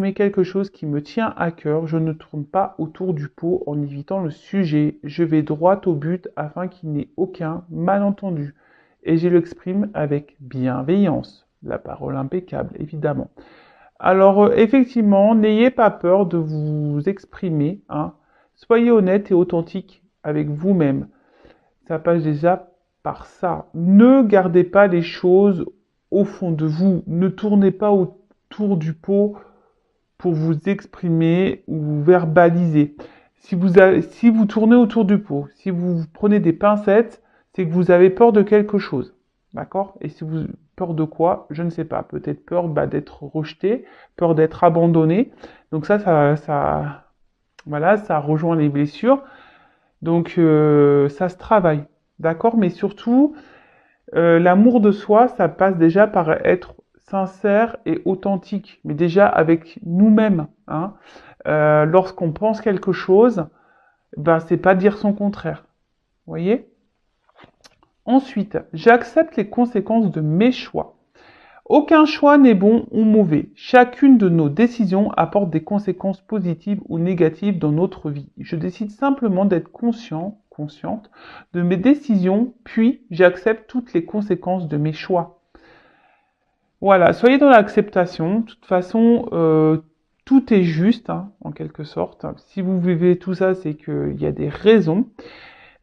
Mais quelque chose qui me tient à cœur, je ne tourne pas autour du pot en évitant le sujet. Je vais droit au but afin qu'il n'y ait aucun malentendu. Et je l'exprime avec bienveillance. La parole impeccable, évidemment. Alors, effectivement, n'ayez pas peur de vous exprimer, hein. Soyez honnête et authentique avec vous-même. Ça passe déjà par ça. Ne gardez pas les choses au fond de vous. Ne tournez pas autour du pot pour vous exprimer ou verbaliser. Si vous tournez autour du pot, si vous prenez des pincettes, c'est que vous avez peur de quelque chose. D'accord? Et si vous peur de quoi? Je ne sais pas. Peut-être peur d'être rejeté, peur d'être abandonné. Donc voilà, ça rejoint les blessures. Donc ça se travaille. D'accord? Mais surtout, l'amour de soi, ça passe déjà par être sincère et authentique, mais déjà avec nous-mêmes, hein. Lorsqu'on pense quelque chose, ben c'est pas dire son contraire. Vous voyez? Ensuite, j'accepte les conséquences de mes choix. Aucun choix n'est bon ou mauvais. Chacune de nos décisions apporte des conséquences positives ou négatives dans notre vie. Je décide simplement d'être consciente de mes décisions, puis j'accepte toutes les conséquences de mes choix. Voilà, soyez dans l'acceptation. De toute façon, tout est juste, hein, en quelque sorte. Si vous vivez tout ça, c'est qu'il y a des raisons.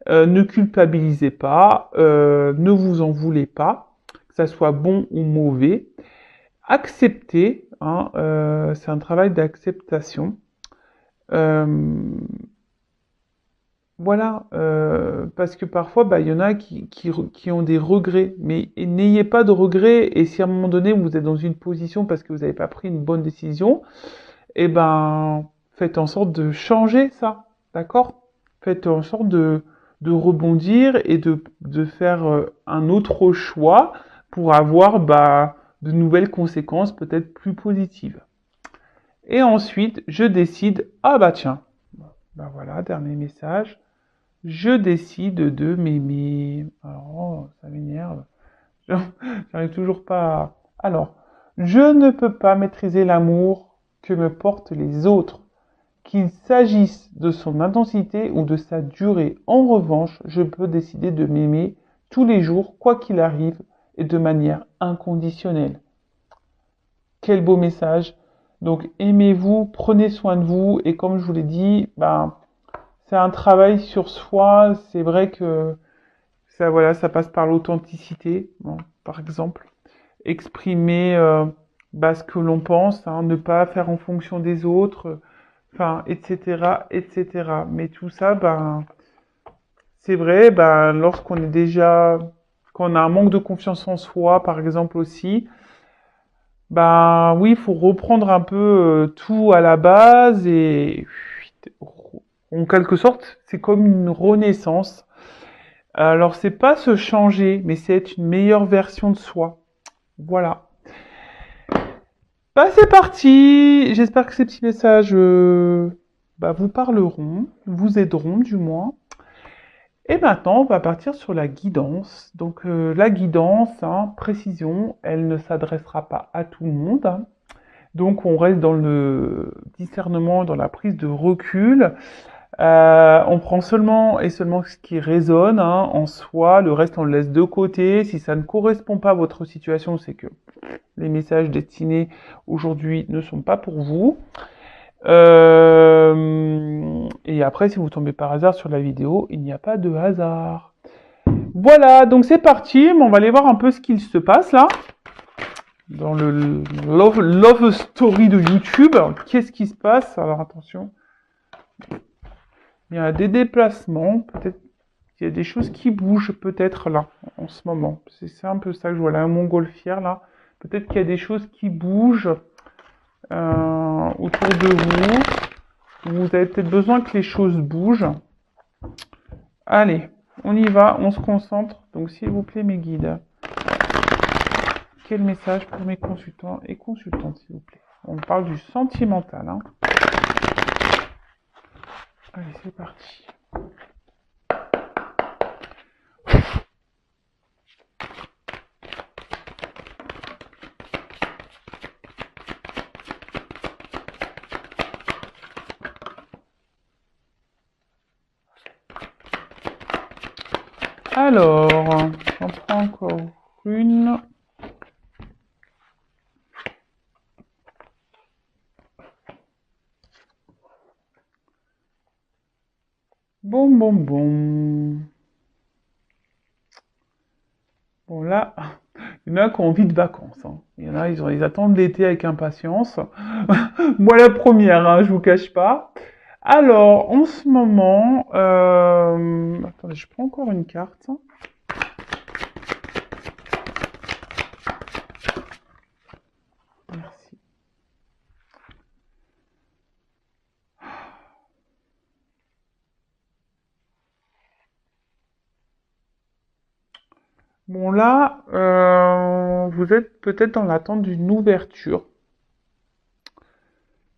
Ne culpabilisez pas, ne vous en voulez pas, que ça soit bon ou mauvais. Acceptez, hein, c'est un travail d'acceptation. Voilà, parce que parfois, bah, il y en a qui ont des regrets, mais n'ayez pas de regrets, et si à un moment donné, vous êtes dans une position parce que vous n'avez pas pris une bonne décision, eh ben, faites en sorte de changer ça, d'accord? Faites en sorte de rebondir et de faire un autre choix pour avoir bah, de nouvelles conséquences peut-être plus positives. Et ensuite, je décide, ah bah tiens, bah voilà, dernier message. Je décide de m'aimer. Alors, ça m'énerve. J'arrive toujours pas à... Alors, je ne peux pas maîtriser l'amour que me portent les autres. Qu'il s'agisse de son intensité ou de sa durée. En revanche, je peux décider de m'aimer tous les jours, quoi qu'il arrive, et de manière inconditionnelle. Quel beau message. Donc, aimez-vous, prenez soin de vous, et comme je vous l'ai dit, ben, c'est un travail sur soi. C'est vrai que ça, voilà, ça passe par l'authenticité, bon, par exemple. Exprimer bah, ce que l'on pense, hein, ne pas faire en fonction des autres, enfin, etc., etc. Mais tout ça, ben, c'est vrai, ben, lorsqu'on est déjà, qu'on a un manque de confiance en soi, par exemple aussi, ben oui, il faut reprendre un peu tout à la base et en quelque sorte, c'est comme une renaissance. Alors, c'est pas se changer, mais c'est être une meilleure version de soi. Voilà. Bah, c'est parti. J'espère que ces petits messages bah, vous parleront, vous aideront du moins. Et maintenant, on va partir sur la guidance. Donc, la guidance, hein, précision, elle ne s'adressera pas à tout le monde, hein. Donc, on reste dans le discernement, dans la prise de recul. On prend seulement et seulement ce qui résonne hein, en soi, le reste on le laisse de côté. Si ça ne correspond pas à votre situation, c'est que les messages destinés aujourd'hui ne sont pas pour vous. Et après, si vous tombez par hasard sur la vidéo, il n'y a pas de hasard. Voilà, donc c'est parti. On va aller voir un peu ce qu'il se passe là. Dans le love story de YouTube. Qu'est-ce qui se passe? Alors attention. Il y a des déplacements, peut-être qu'il y a des choses qui bougent peut-être là, en ce moment. C'est un peu ça que je vois là, un montgolfière là. Peut-être qu'il y a des choses qui bougent autour de vous. Vous avez peut-être besoin que les choses bougent. Allez, on y va, on se concentre. Donc s'il vous plaît mes guides, quel message pour mes consultants et consultantes s'il vous plaît? On parle du sentimental. Hein. Allez, c'est parti. Alors, j'en prends encore une. Bon, bon, bon. Bon, là, il y en a qui ont envie de vacances, hein. Il y en a, ils attendent l'été avec impatience. Moi, la première, hein, je vous cache pas. Alors, en ce moment, attendez, je prends encore une carte. Merci. Bon, là, vous êtes peut-être dans l'attente d'une ouverture,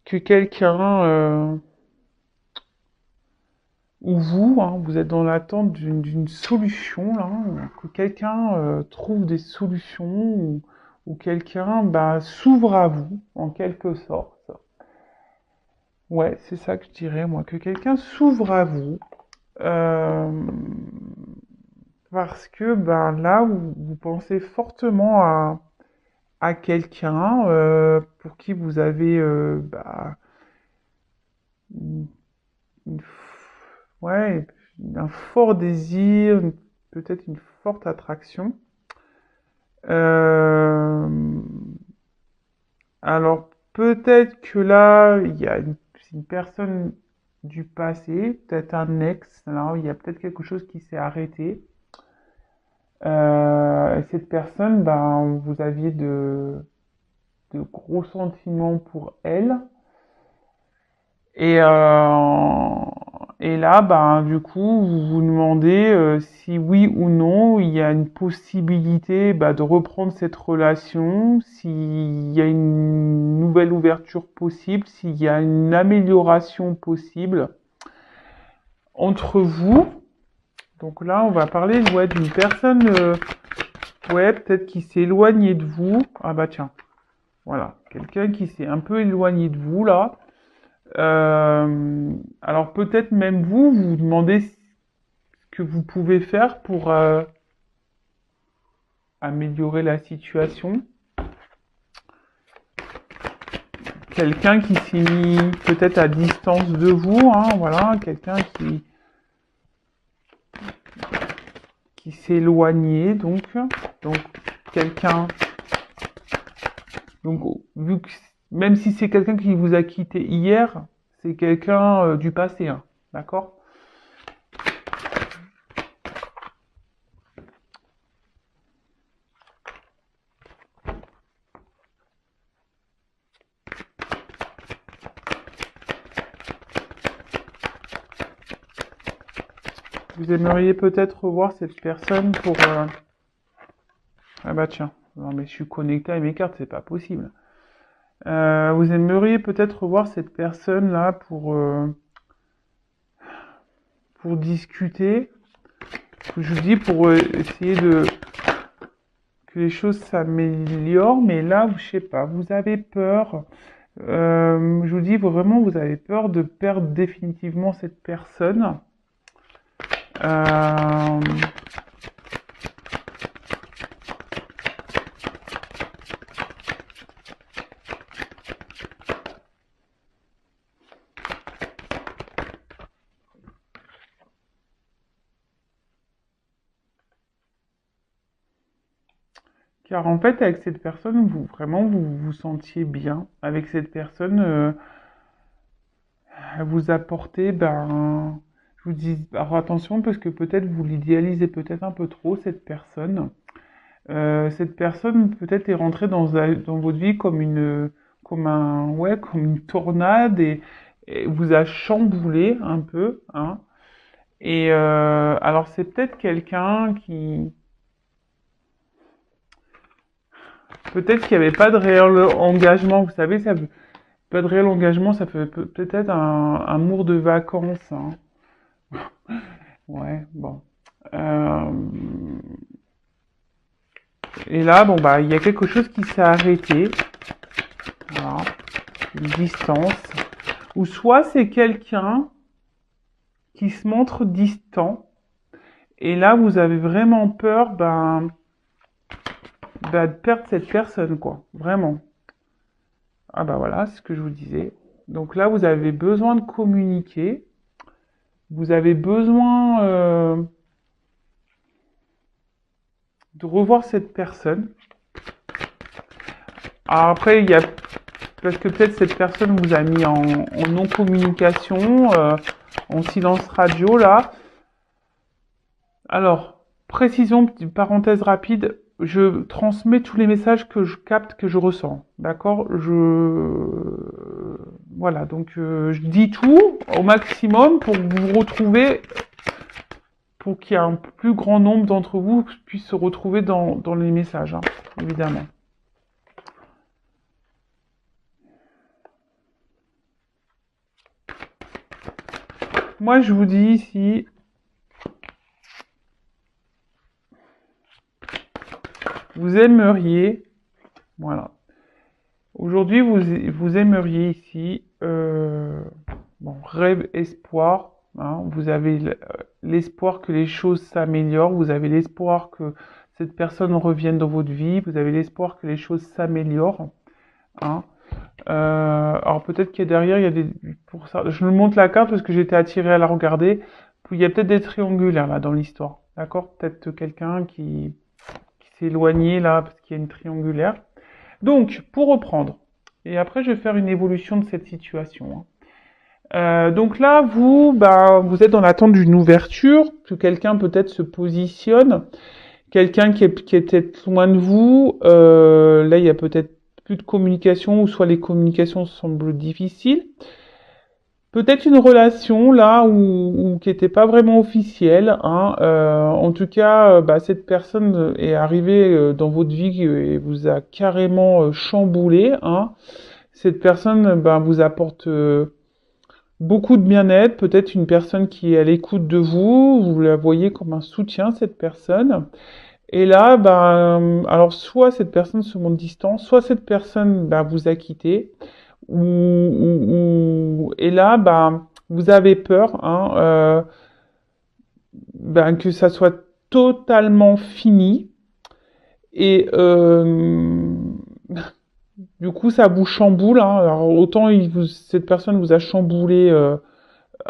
que quelqu'un, ou vous, hein, vous êtes dans l'attente d'une solution, là, que quelqu'un trouve des solutions, ou quelqu'un bah, s'ouvre à vous, en quelque sorte. Ouais, c'est ça que je dirais, moi, que quelqu'un s'ouvre à vous, euh, parce que ben, là, vous pensez fortement à quelqu'un pour qui vous avez bah, une- une ouais, un fort désir, peut-être une forte attraction. Euh, alors peut-être que là, il y a une personne du passé, peut-être un ex, là, il y a peut-être quelque chose qui s'est arrêté. Et cette personne, ben, vous aviez de gros sentiments pour elle. Et, et là, ben, du coup, vous vous demandez si oui ou non il y a une possibilité bah, de reprendre cette relation, s'il y a une nouvelle ouverture possible, s'il y a une amélioration possible entre vous. Donc là, on va parler ouais, d'une personne, ouais, peut-être qui s'est éloignée de vous. Ah bah tiens, voilà, quelqu'un qui s'est un peu éloigné de vous là. Alors peut-être même vous, vous demandez ce que vous pouvez faire pour améliorer la situation. Quelqu'un qui s'est mis peut-être à distance de vous, hein, voilà, quelqu'un qui s'est éloigné, donc quelqu'un, donc vu que même si c'est quelqu'un qui vous a quitté hier, c'est quelqu'un du passé, hein, d'accord? Vous aimeriez peut-être revoir cette personne pour ah bah tiens, non mais je suis connecté à mes cartes, c'est pas possible. Vous aimeriez peut-être revoir cette personne-là pour discuter, je vous dis pour essayer de que les choses s'améliorent, mais là, je sais pas, vous avez peur. Je vous dis vraiment, vous avez peur de perdre définitivement cette personne. Euh, car en fait, avec cette personne, vous vraiment vous vous sentiez bien. Avec cette personne, vous apportez, ben, je vous dis, alors attention parce que peut-être vous l'idéalisez peut-être un peu trop cette personne. Cette personne peut-être est rentrée dans votre vie comme ouais, comme une tornade et vous a chamboulé un peu, hein. Et alors c'est peut-être quelqu'un qui, peut-être qu'il n'y avait pas de réel engagement, vous savez, pas de réel engagement, ça peut peut-être un amour de vacances, hein. Ouais, bon. Euh, et là, bon bah, il y a quelque chose qui s'est arrêté, voilà, une distance. Ou soit c'est quelqu'un qui se montre distant Et là, vous avez vraiment peur, de perdre cette personne, quoi. Vraiment. Ah bah voilà, c'est ce que je vous disais. Donc là, vous avez besoin de communiquer. Vous avez besoin de revoir cette personne. Alors après, il y a parce que peut-être cette personne vous a mis en non-communication, en silence radio là. Alors, précision, petite parenthèse rapide, je transmets tous les messages que je capte, que je ressens. D'accord? Voilà, donc je dis tout au maximum pour vous retrouver, pour qu'il y ait un plus grand nombre d'entre vous qui puissent se retrouver dans les messages, hein, évidemment. Moi, je vous dis ici, vous aimeriez, voilà. Aujourd'hui, vous aimeriez ici, bon, rêve, espoir, hein, vous avez l'espoir que les choses s'améliorent, vous avez l'espoir que cette personne revienne dans votre vie, vous avez l'espoir que les choses s'améliorent, hein. Alors peut-être qu'il y a derrière, il y a des, pour ça, je me montre la carte parce que j'étais attirée à la regarder, il y a peut-être des triangulaires là dans l'histoire, d'accord? Peut-être quelqu'un qui s'est éloigné là parce qu'il y a une triangulaire. Donc, pour reprendre, et après je vais faire une évolution de cette situation, hein. Donc là, vous êtes dans l'attente d'une ouverture, que quelqu'un peut-être se positionne, quelqu'un qui est peut-être loin de vous. Là, il y a peut-être plus de communication, ou soit les communications semblent difficiles. Peut-être une relation là où qui n'était pas vraiment officielle, hein. En tout cas, cette personne est arrivée dans votre vie et vous a carrément chamboulé, hein. Cette personne vous apporte beaucoup de bien-être, peut-être une personne qui est à l'écoute de vous, vous la voyez comme un soutien, cette personne. Et là, alors soit cette personne se montre distante, soit cette personne vous a quitté, et là, vous avez peur, hein, que ça soit totalement fini, et du coup, ça vous chamboule, hein. Alors autant cette personne vous a chamboulé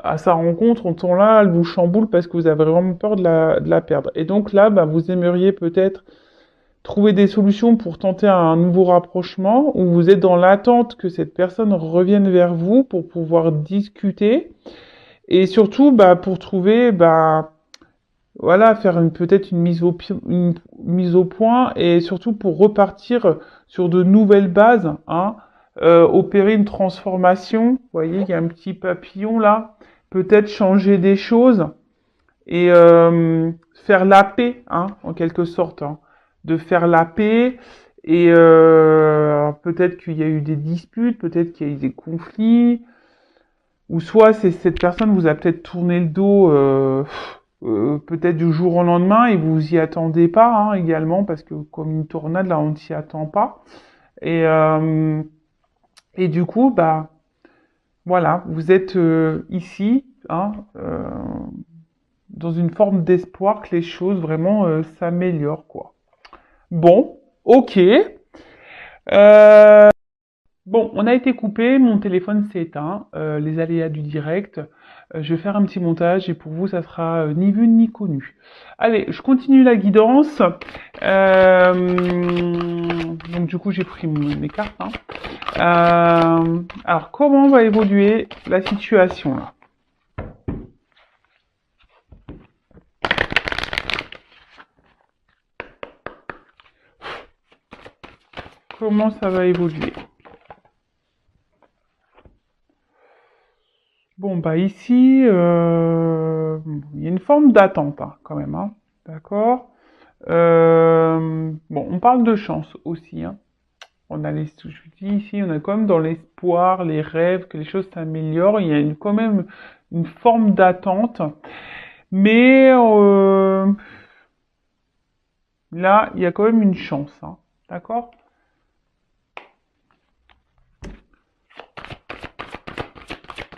à sa rencontre, autant là, elle vous chamboule parce que vous avez vraiment peur de la perdre. Et donc là, vous aimeriez peut-être trouver des solutions pour tenter un nouveau rapprochement, ou vous êtes dans l'attente que cette personne revienne vers vous pour pouvoir discuter, et surtout pour trouver, voilà, faire peut-être une mise au point, et surtout pour repartir sur de nouvelles bases, hein, opérer une transformation. Vous voyez, il y a un petit papillon là, peut-être changer des choses et faire la paix, hein, en quelque sorte, hein, de faire la paix. Et alors peut-être qu'il y a eu des disputes, peut-être qu'il y a eu des conflits, ou soit cette personne vous a peut-être tourné le dos, peut-être du jour au lendemain, et vous y attendez pas, hein, également, parce que comme une tornade là, on ne s'y attend pas. Et du coup, voilà, vous êtes ici, hein, dans une forme d'espoir que les choses vraiment s'améliorent, quoi. Bon, ok. Bon, on a été coupé, mon téléphone s'est éteint, les aléas du direct. Je vais faire un petit montage et pour vous, ça sera ni vu ni connu. Allez, je continue la guidance. Donc du coup, j'ai pris mes cartes, hein. Alors, comment va évoluer la situation là? Comment ça va évoluer? Bon, ici, il y a une forme d'attente, hein, quand même, hein. D'accord? Bon, on parle de chance aussi, hein. On a je vous dis ici, on a quand même dans l'espoir, les rêves, que les choses s'améliorent. Il y a quand même une forme d'attente. Mais là, il y a quand même une chance, hein. D'accord?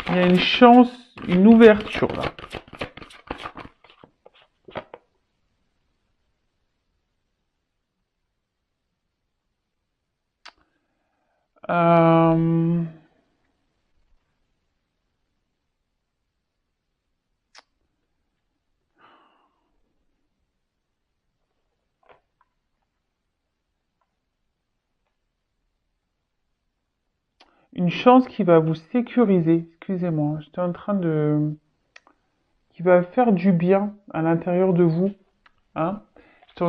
Il y a une chance, une ouverture là. une chance qui va vous sécuriser. Excusez-moi, j'étais en train de... qui va faire du bien à l'intérieur de vous. Hein.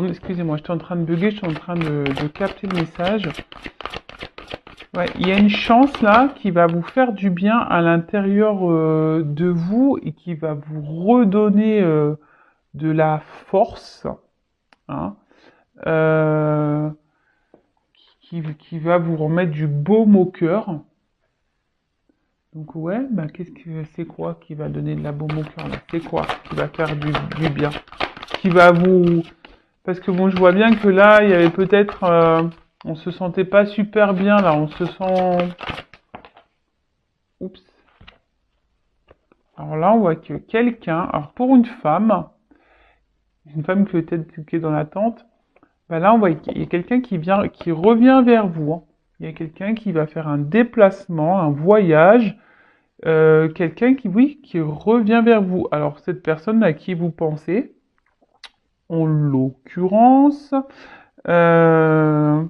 Excusez-moi, j'étais en train de bugger, j'étais en train de capter le message. Ouais, il y a une chance là qui va vous faire du bien à l'intérieur de vous et qui va vous redonner de la force, hein, euh, qui va vous remettre du baume au cœur. Donc ouais, bah qu'est-ce que c'est quoi qui va donner de la baume au cœur là? C'est quoi qui va faire du bien? Qui va vous... Parce que bon, je vois bien que là, il y avait peut-être... on se sentait pas super bien là, on se sent... Oups. Alors là, on voit que quelqu'un... Alors pour une femme qui peut-être qui est dans l'attente, bah là, on voit qu'il y a quelqu'un qui vient, qui revient vers vous. Hein. Il y a quelqu'un qui va faire un déplacement, un voyage, quelqu'un qui, oui, qui revient vers vous. Alors, cette personne à qui vous pensez, en l'occurrence, euh,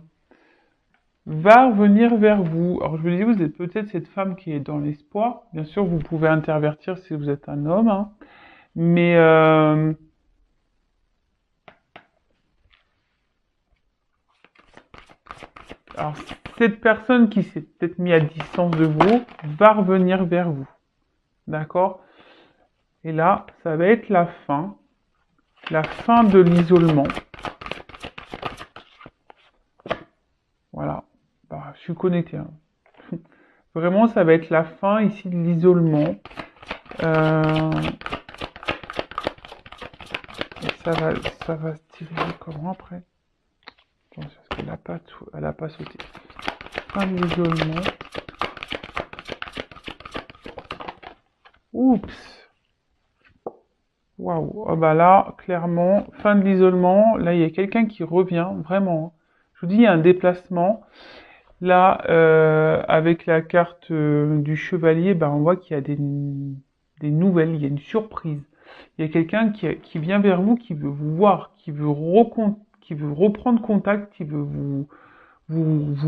va revenir vers vous. Alors, je vous dis, vous êtes peut-être cette femme qui est dans l'espoir. Bien sûr, vous pouvez intervertir si vous êtes un homme, hein. Mais alors, cette personne qui s'est peut-être mise à distance de vous va revenir vers vous. D'accord? Et là, ça va être la fin de l'isolement. Voilà. Bah, je suis connecté. Hein. Vraiment, ça va être la fin ici de l'isolement. Et ça va se diriger comment après? Attends, parce qu'elle a pas sauté. Fin de l'isolement. Oups. Waouh. Oh bah là, clairement, fin de l'isolement. Là, il y a quelqu'un qui revient, vraiment. Je vous dis, il y a un déplacement. Là, avec la carte du chevalier, bah, on voit qu'il y a des nouvelles, il y a une surprise. Il y a quelqu'un qui vient vers vous, qui veut vous voir, qui veut reprendre contact, qui veut vous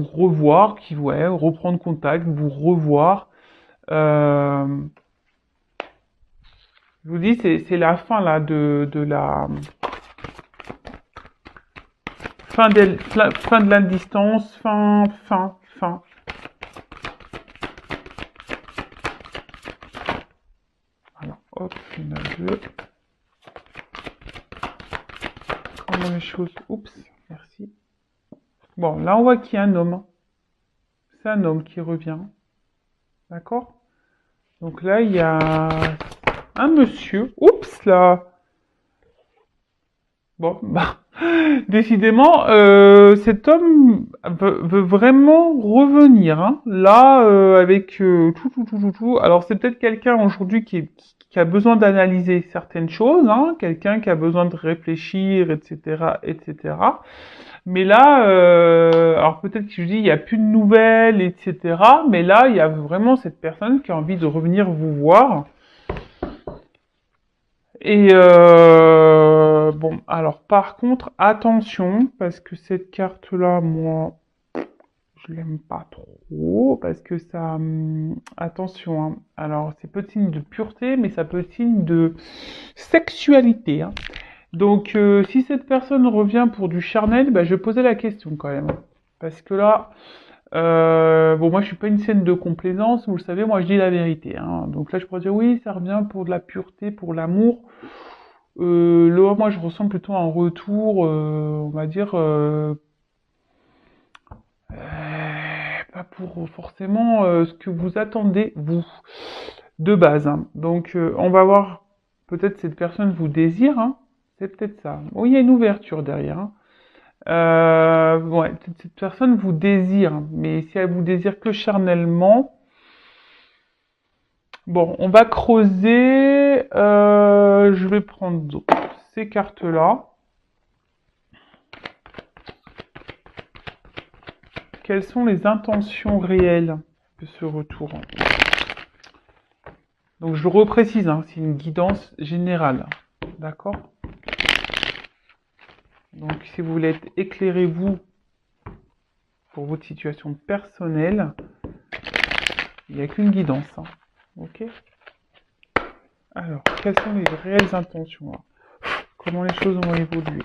revoir, qui veut reprendre contact, vous revoir. Je vous dis, c'est la fin là de la fin de la distance, fin. Alors, hop, il y en a deux. Comment les choses... Oups, merci. Bon, là, on voit qu'il y a un homme. C'est un homme qui revient. D'accord? Donc là, il y a un monsieur. Oups, là. Bon, bah, décidément, cet homme veut vraiment revenir. Hein. Là, avec tout. Alors, c'est peut-être quelqu'un aujourd'hui qui a besoin d'analyser certaines choses, hein, quelqu'un qui a besoin de réfléchir, etc., etc. Mais là, alors peut-être que je dis, il n'y a plus de nouvelles, etc. Mais là, il y a vraiment cette personne qui a envie de revenir vous voir. Et bon, alors par contre, attention, parce que cette carte-là, moi, je l'aime pas trop, parce que ça... attention, hein. Alors c'est peu de signe de pureté, mais ça peut être signe de sexualité. Hein. Donc si cette personne revient pour du charnel, bah, je vais poser la question quand même. Parce que là, bon, moi je suis pas une scène de complaisance, vous le savez, moi je dis la vérité. Hein. Donc là je pourrais dire oui, ça revient pour de la pureté, pour l'amour. Là, moi, je ressens plutôt un retour, on va dire, pas pour forcément ce que vous attendez, vous, de base. Hein. Donc, on va voir, peut-être cette personne vous désire, hein. C'est peut-être ça. Oui, il y a une ouverture derrière. Hein. Ouais, peut-être cette personne vous désire, hein. Mais si elle vous désire que charnellement, bon, on va creuser. Je vais prendre ces cartes-là. Quelles sont les intentions réelles de ce retour? Donc je reprécise, hein, c'est une guidance générale. D'accord? Donc si vous voulez être éclairé, vous, pour votre situation personnelle, Il n'y a qu'une guidance. Hein. Ok. Alors, quelles sont les réelles intentions là? Comment les choses vont évoluer?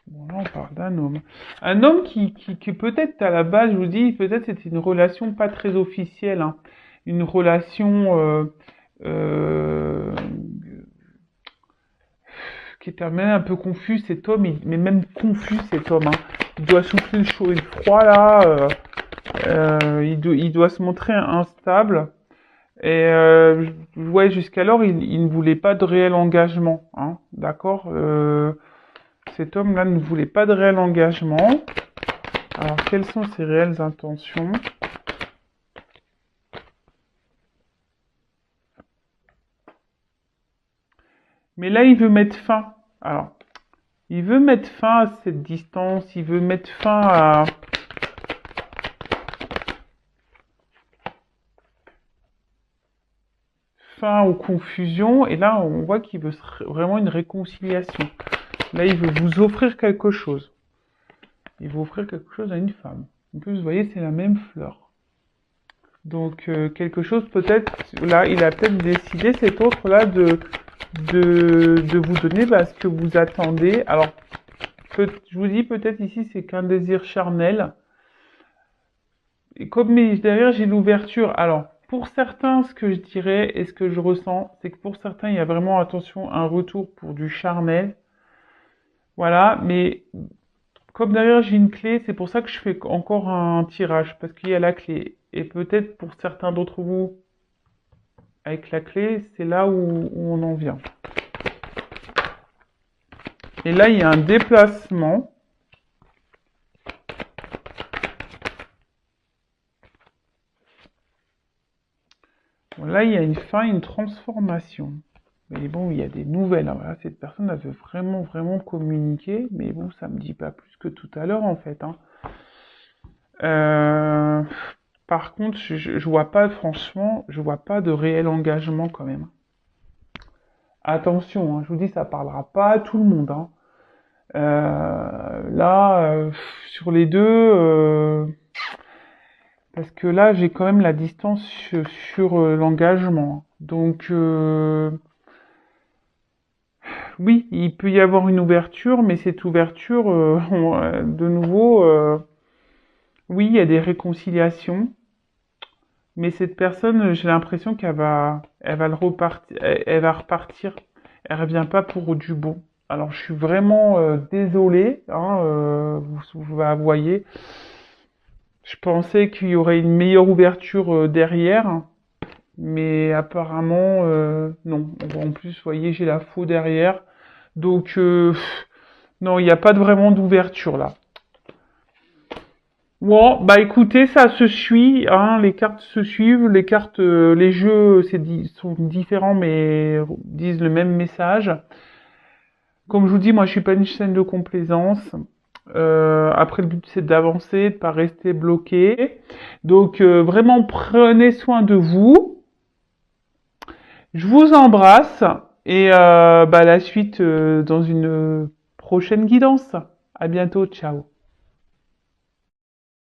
Bon, là, on parle d'un homme. Un homme qui peut-être, à la base, je vous dis, peut-être c'était une relation pas très officielle. Hein. Une relation euh, qui était même un peu confus, cet homme, mais même confus, cet homme. Hein. Il doit souffler le chaud et le froid, là. Il doit se montrer instable. Et ouais, jusqu'alors, il ne voulait pas de réel engagement. Hein, d'accord cet homme-là ne voulait pas de réel engagement. Alors, quelles sont ses réelles intentions? Mais là, il veut mettre fin. Alors, il veut mettre fin à cette distance. Il veut mettre fin à... fin aux confusions. Et là, on voit qu'il veut vraiment une réconciliation. Là, il veut vous offrir quelque chose. Il veut offrir quelque chose à une femme. En plus, vous voyez, c'est la même fleur. Donc, quelque chose peut-être... Là, il a peut-être décidé, cet autre-là, de vous donner ce que vous attendez. Alors, je vous dis peut-être ici, c'est qu'un désir charnel. Et comme derrière, j'ai l'ouverture. Alors, pour certains, ce que je dirais et ce que je ressens, c'est que pour certains, il y a vraiment, attention, un retour pour du charnel. Voilà, mais comme derrière, j'ai une clé, c'est pour ça que je fais encore un tirage, parce qu'il y a la clé. Et peut-être pour certains d'entre vous, avec la clé, c'est là où on en vient. Et là, il y a un déplacement. Bon, là, il y a une fin, une transformation. Mais bon, il y a des nouvelles. Hein. Voilà, cette personne, elle veut vraiment, vraiment communiquer. Mais bon, ça me dit pas plus que tout à l'heure, en fait. Hein. Par contre, je vois pas, franchement, je vois pas de réel engagement quand même. Attention, hein, je vous dis, ça parlera pas à tout le monde. Hein. Là, sur les deux, parce que là, j'ai quand même la distance sur l'engagement. Donc, oui, il peut y avoir une ouverture, mais cette ouverture, de nouveau, oui, il y a des réconciliations, mais cette personne, j'ai l'impression elle va le repartir, elle va repartir, elle revient pas pour du bon. Alors, je suis vraiment désolée, hein, vous voyez, je pensais qu'il y aurait une meilleure ouverture derrière, mais apparemment, non. En plus, vous voyez, j'ai la faux derrière. Donc, non, il n'y a pas vraiment d'ouverture là. Bon, bah écoutez, ça se suit, hein, les cartes se suivent, les cartes, les jeux sont différents mais disent le même message. Comme je vous dis, moi je suis pas une chaîne de complaisance. Après le but c'est d'avancer, de pas rester bloqué. Donc vraiment prenez soin de vous. Je vous embrasse et la suite dans une prochaine guidance. À bientôt, ciao.